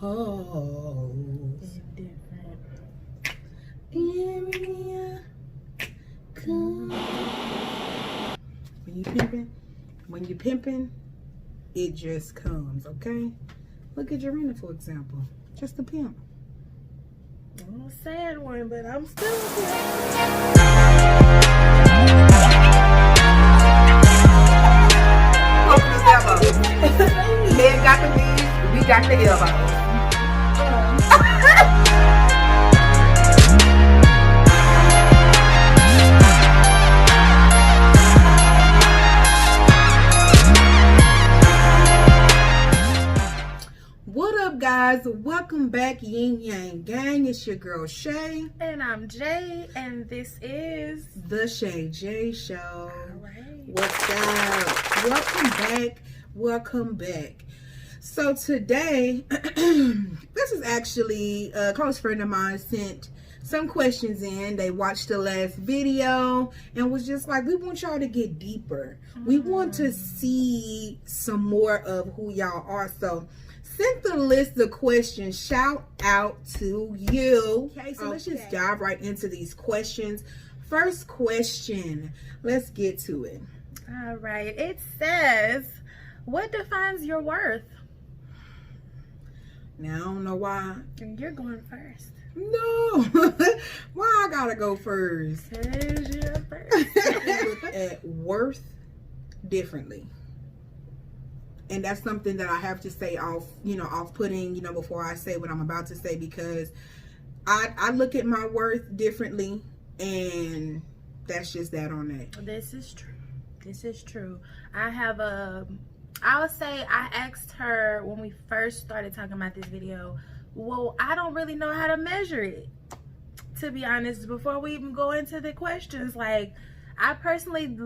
Oh, Indifferent. area come. When you pimping, it just comes, okay? Look at Jorina, for example. Just a pimp. I'm a sad one, but I'm still a pimp. Men got the knees, we got the elbows. What up, guys? Welcome back, Yin Yang Gang. It's your girl Shay, And I'm Jay, and this is the Shay J Show. All right. What's up? Welcome back. So today, this is actually a close friend of mine sent some questions in. They watched the last video and was just like, we want y'all to get deeper. We want to see some more of who y'all are. So sent the list of questions. Shout out to you. Okay, so let's just dive right into these questions. First question, let's get to it. All right. It says, what defines your worth? Now, I don't know why. And you're going first. No. Why I gotta go first? Because you're first. I look at worth differently. And that's something that I have to say off-putting, before I say what I'm about to say, because I look at my worth differently, and that's just that on that. This is true. I would say I asked her when we first started talking about this video, well, I don't really know how to measure it, to be honest. Before we even go into the questions, like, I personally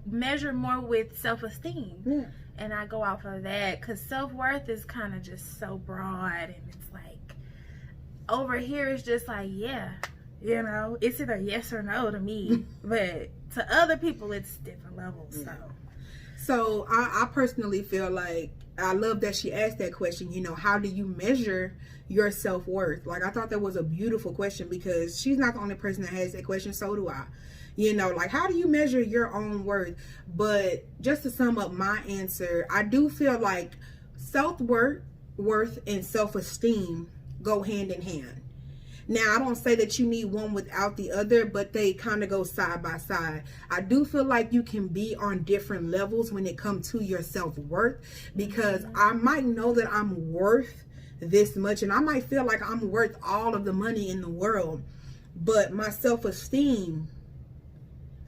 measure more with self-esteem. Yeah. And I go off of that, because self-worth is kind of just so broad, and it's like, over here it's just like, yeah, it's either yes or no to me, but to other people it's different levels. So I personally feel like, I love that she asked that question, how do you measure your self-worth? Like, I thought that was a beautiful question, because she's not the only person that has that question, so do I. Like, how do you measure your own worth? But just to sum up my answer, I do feel like self-worth and self-esteem go hand in hand. Now, I don't say that you need one without the other, but they kind of go side by side. I do feel like you can be on different levels when it comes to your self-worth, because I might know that I'm worth this much, and I might feel like I'm worth all of the money in the world, but my self-esteem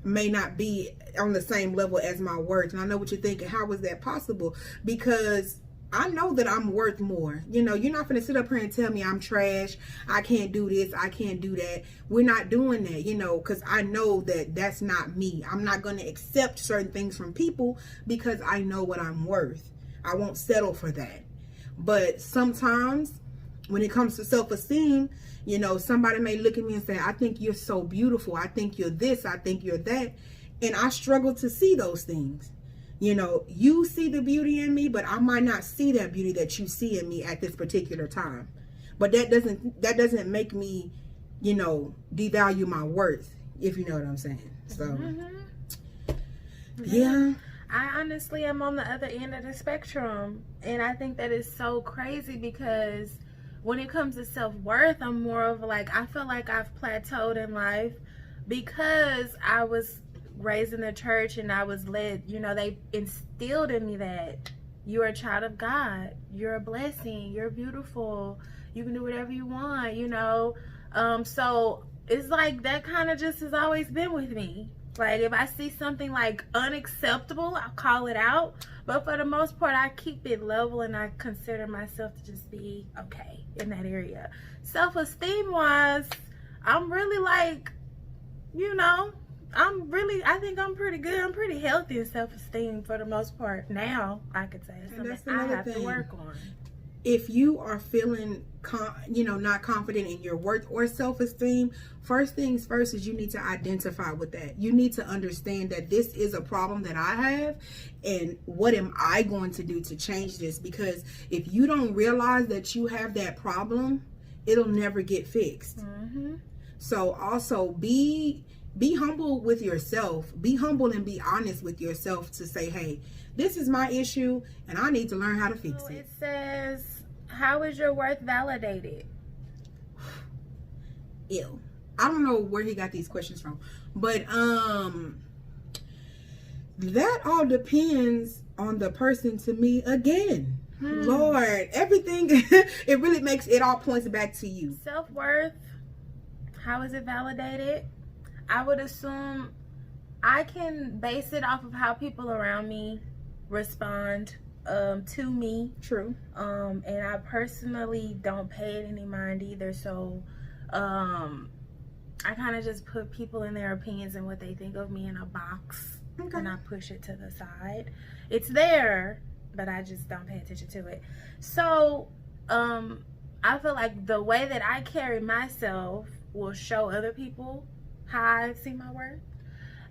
may not be on the same level as my worth. And I know what you're thinking, how is that possible? Because I know that I'm worth more. You're not going to sit up here and tell me I'm trash, I can't do this, I can't do that. We're not doing that, because I know that that's not me. I'm not going to accept certain things from people because I know what I'm worth. I won't settle for that. But sometimes when it comes to self-esteem, somebody may look at me and say, I think you're so beautiful, I think you're this, I think you're that. And I struggle to see those things. You see the beauty in me, but I might not see that beauty that you see in me at this particular time. But that doesn't make me, devalue my worth, if you know what I'm saying. So, yeah. I honestly am on the other end of the spectrum, and I think that is so crazy, because when it comes to self-worth, I'm more of like, I feel like I've plateaued in life because I was raised in the church and I was led, they instilled in me that you're a child of God, you're a blessing, you're beautiful, you can do whatever you want, so it's like that kind of just has always been with me. Like, if I see something like unacceptable, I'll call it out, but for the most part I keep it level, and I consider myself to just be okay in that area. Self-esteem wise, I'm really like, I think I'm pretty good. I'm pretty healthy in self-esteem for the most part now, I could say. It's something I have to work on. if you are feeling not confident in your worth or self-esteem, first things first is you need to identify with that. You need to understand that this is a problem that I have, and what am I going to do to change this? Because if you don't realize that you have that problem, it'll never get fixed. Mm-hmm. So also be humble with yourself. Be humble and be honest with yourself to say, hey, this is my issue and I need to learn how to fix it. It says, how is your worth validated? Ew. I don't know where he got these questions from, but that all depends on the person to me again. Lord, everything it really makes it all points back to you. Self-worth, how is it validated? I would assume I can base it off of how people around me respond to me. True. And I personally don't pay it any mind either, so I kind of just put people and their opinions and what they think of me in a box. Okay. And I push it to the side. It's there, but I just don't pay attention to it. So I feel like the way that I carry myself will show other people how I see my worth.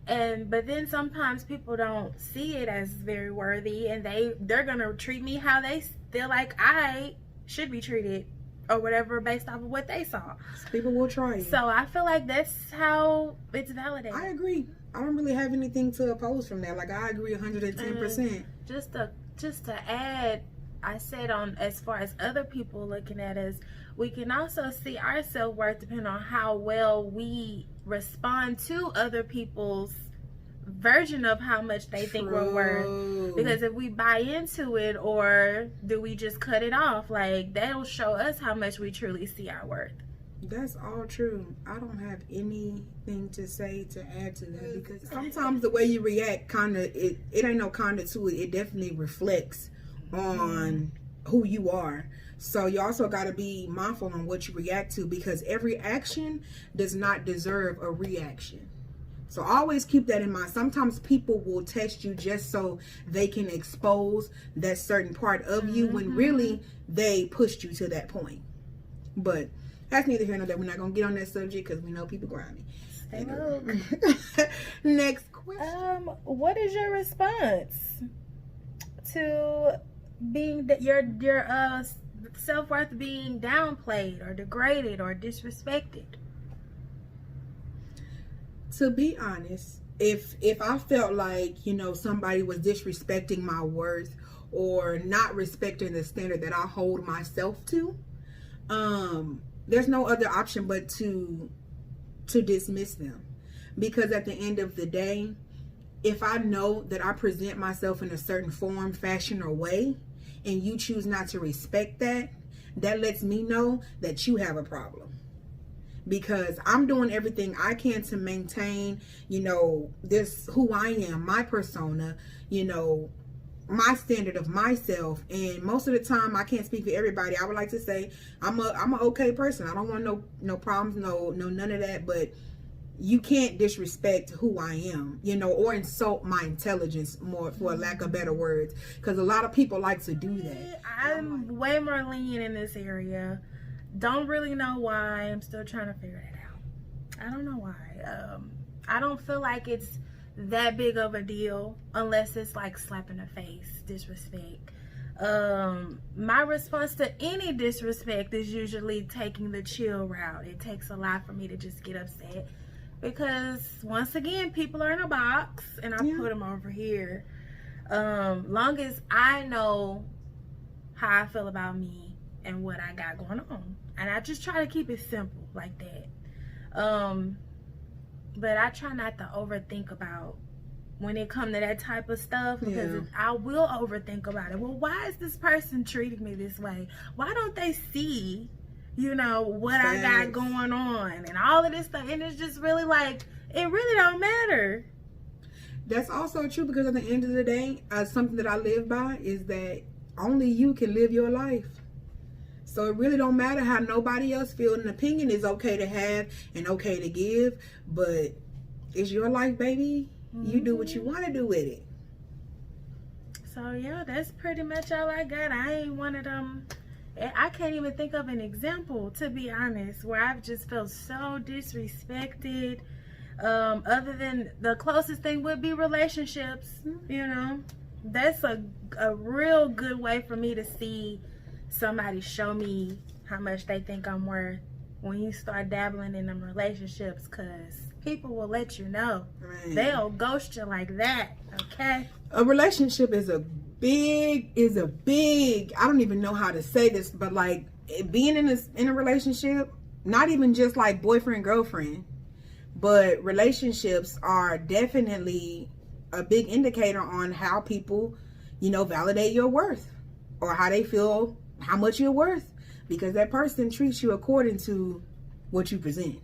But then sometimes people don't see it as very worthy, and they're gonna treat me how they feel like I should be treated or whatever based off of what they saw. People will try you. So I feel like that's how it's validated. I agree. I don't really have anything to oppose from that. Like, I agree 110%. Just to add, I said on as far as other people looking at us, we can also see our self-worth depending on how well we respond to other people's version of how much they think we're worth. Because if we buy into it, or do we just cut it off, like, that'll show us how much we truly see our worth. That's all true. I don't have anything to say to add to that, because sometimes the way you react it ain't no kinda to it. It definitely reflects on who you are. So you also got to be mindful on what you react to, because every action does not deserve a reaction. So always keep that in mind. Sometimes people will test you just so they can expose that certain part of you, when really they pushed you to that point. But that's neither here nor there. We're not going to get on that subject because we know people grimy. Next question. What is your response to being your self-worth being downplayed or degraded or disrespected? To be honest, if I felt like, somebody was disrespecting my worth or not respecting the standard that I hold myself to, there's no other option but to dismiss them. Because at the end of the day, if I know that I present myself in a certain form, fashion, or way, and you choose not to respect that, that lets me know that you have a problem. Because I'm doing everything I can to maintain, this who I am, my persona, my standard of myself. And most of the time, I can't speak for everybody. I would like to say I'm an okay person. I don't want no problems, no none of that. But you can't disrespect who I am, or insult my intelligence, more for lack of better words, because a lot of people like to do that. I'm way more lenient in this area. Don't really know why. I'm still trying to figure that out. I don't know why. I don't feel like it's that big of a deal unless it's like slap in the face, disrespect. My response to any disrespect is usually taking the chill route. It takes a lot for me to just get upset, because once again, people are in a box and I put them over here. Long as I know how I feel about me and what I got going on, and I just try to keep it simple like that. But I try not to overthink about when it comes to that type of stuff, because I will overthink about it. Well, why is this person treating me this way? Why don't they see, what I got going on and all of this stuff? And it's just really like, it really don't matter. That's also true, because at the end of the day, something that I live by is that only you can live your life. So it really don't matter how nobody else feels. An opinion is okay to have and okay to give, but it's your life, baby. You do what you want to do with it. So yeah, that's pretty much all I got. I ain't one of them I can't even think of an example, to be honest, where I've just felt so disrespected. Other than the closest thing would be relationships, you know. That's a real good way for me to see somebody show me how much they think I'm worth, when you start dabbling in them relationships, because people will let you know. Right. They'll ghost you like that, okay? A relationship is a big, I don't even know how to say this, but like being in a relationship, not even just like boyfriend, girlfriend, but relationships are definitely a big indicator on how people, you know, validate your worth, or how they feel how much you're worth, because that person treats you according to what you present.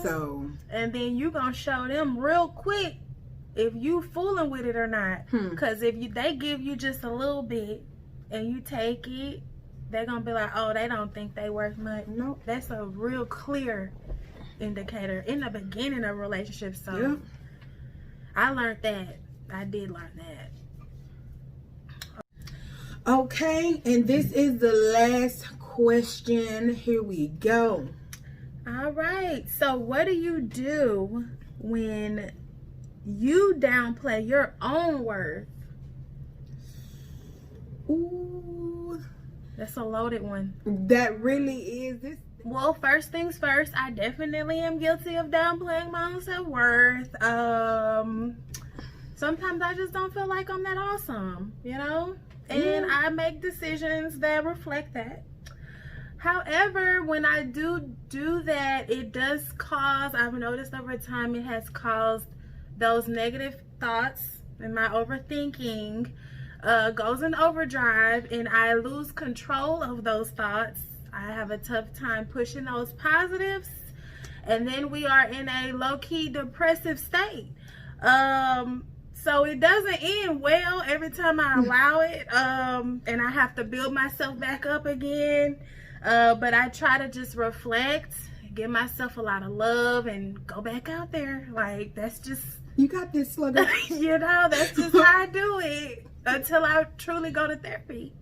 So, and then you gonna show them real quick if you fooling with it or not. Because they give you just a little bit and you take it, they're gonna be like, oh, they don't think they worth much. No, that's a real clear indicator in the beginning of relationships. So yeah. I learned that. I did learn that. Okay, and this is the last question. Here we go. All right. So what do you do when you downplay your own worth? Ooh, that's a loaded one. That really is. This. Well, first things first, I definitely am guilty of downplaying my own self-worth. Sometimes I just don't feel like I'm that awesome, you know? And I make decisions that reflect that. However, when I do that, it does cause, I've noticed over time, it has caused those negative thoughts, and my overthinking goes in overdrive, and I lose control of those thoughts. I have a tough time pushing those positives, and then we are in a low-key depressive state. So it doesn't end well every time I allow it, and I have to build myself back up again. But I try to just reflect, give myself a lot of love, and go back out there. Like, that's just... You got this, slugger. You know, that's just how I do it until I truly go to therapy,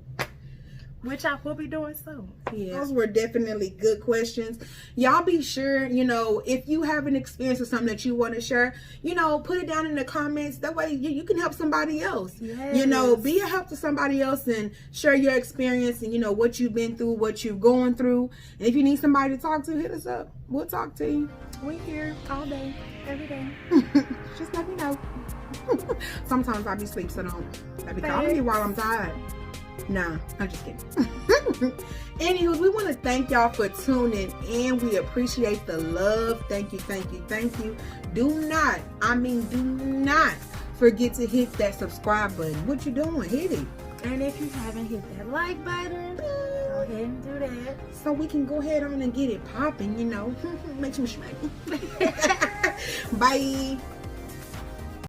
which I will be doing soon. Yeah, those were definitely good questions. Y'all be sure, you know, if you have an experience or something that you want to share, you know, put it down in the comments. That way you can help somebody else. Yes. You know, be a help to somebody else and share your experience and, you know, what you've been through, what you're going through. And if you need somebody to talk to, hit us up. We'll talk to you. We here all day, every day. Just let me know. Sometimes I be asleep, so don't be calling me while I'm tired. Nah, I'm just kidding. Anywho, we want to thank y'all for tuning in. We appreciate the love. Thank you, thank you, thank you. Do not forget to hit that subscribe button. What you doing? Hit it. And if you haven't hit that like button, go ahead and do that. So we can go ahead on and get it popping, you know. Make some smack. Bye.